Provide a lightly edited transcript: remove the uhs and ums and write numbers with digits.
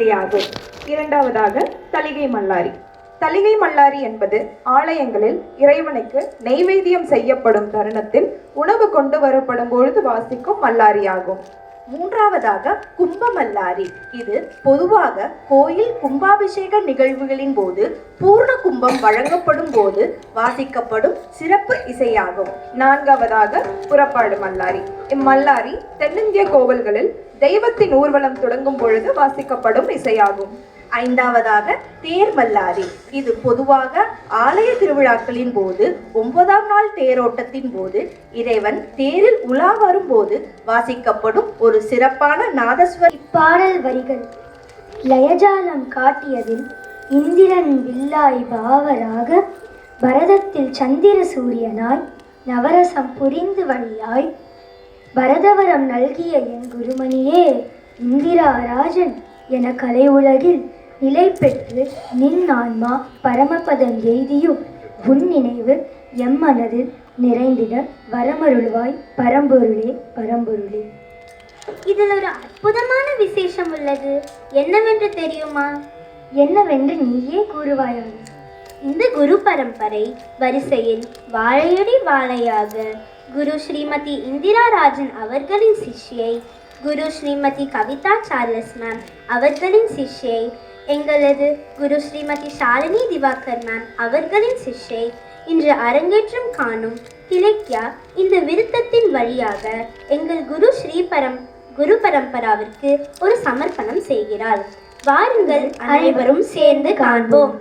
இசையாகும். இரண்டாவதாக தளிகை மல்லாரி. தளிகை மல்லாரி என்பது ஆலயங்களில் இறைவனுக்கு நெய்வேத்தியம் செய்யப்படும் தருணத்தில் உணவு கொண்டு வரப்படும் பொழுது வாசிக்கும் மல்லாரியாகும். மூன்றாவதாக கும்பமல்லாரி. இது பொதுவாக கோயில் கும்பாபிஷேக நிகழ்வுகளின் போது பூர்ண கும்பம் வழங்கப்படும் போது வாசிக்கப்படும் சிறப்பு இசையாகும். நான்காவதாக புறப்பாடு மல்லாரி. இம்மல்லாரி தென்னிந்திய கோவில்களில் தெய்வத்தின் ஊர்வலம் தொடங்கும் பொழுது வாசிக்கப்படும் இசையாகும். ஐந்தாவதாக தேர் மல்லாரி. இது பொதுவாக ஆலய திருவிழாக்களின் போது 9ஆம் நாள் தேரோட்டத்தின் போது இறைவன் தேரில் உலா வரும்போது வாசிக்கப்படும் ஒரு சிறப்பான நாதஸ்வர பாடல் வரிகள். லயஜாலம் காட்டியதில் இந்திரன் வில்லாய் பாவராக, பரதத்தில் சந்திர சூரியனாய், நவரசம் புரிந்து வழியாய், பரதவரம் நல்கிய என் குருமணியே, இந்திராராஜன் என கலை உலகில் நிலை பெற்று நின் ஆன்மா பரமபதம் எய்தியும் உன் நினைவு எம்மனதில் நிறைந்திட வரமருள்வாய் பரம்பொருளே பரம்பொருளே. இதில் ஒரு அற்புதமான விசேஷம் உள்ளது. என்னவென்று தெரியுமா? என்னவென்று நீயே கூறுவாயாக. இந்த குரு பரம்பரை வரிசையில் வாழையடி வாழையாக குரு ஸ்ரீமதி இந்திரா ராஜன் அவர்களின் சிஷ்யை, குரு ஸ்ரீமதி கவிதா சார்லஸ் மேம் அவர்களின் சிஷ்யை, எங்களது குரு ஸ்ரீமதி ஷாலினி திவாகர் மேம் அவர்களின் சிஷ்யை இன்று அரங்கேற்றம் காணும் கிழக்கியா இந்த விருத்தத்தின் வழியாக எங்கள் குரு பரம்பராவிற்கு ஒரு சமர்ப்பணம் செய்கிறாள். வாருங்கள் அனைவரும் சேர்ந்து காண்போம்.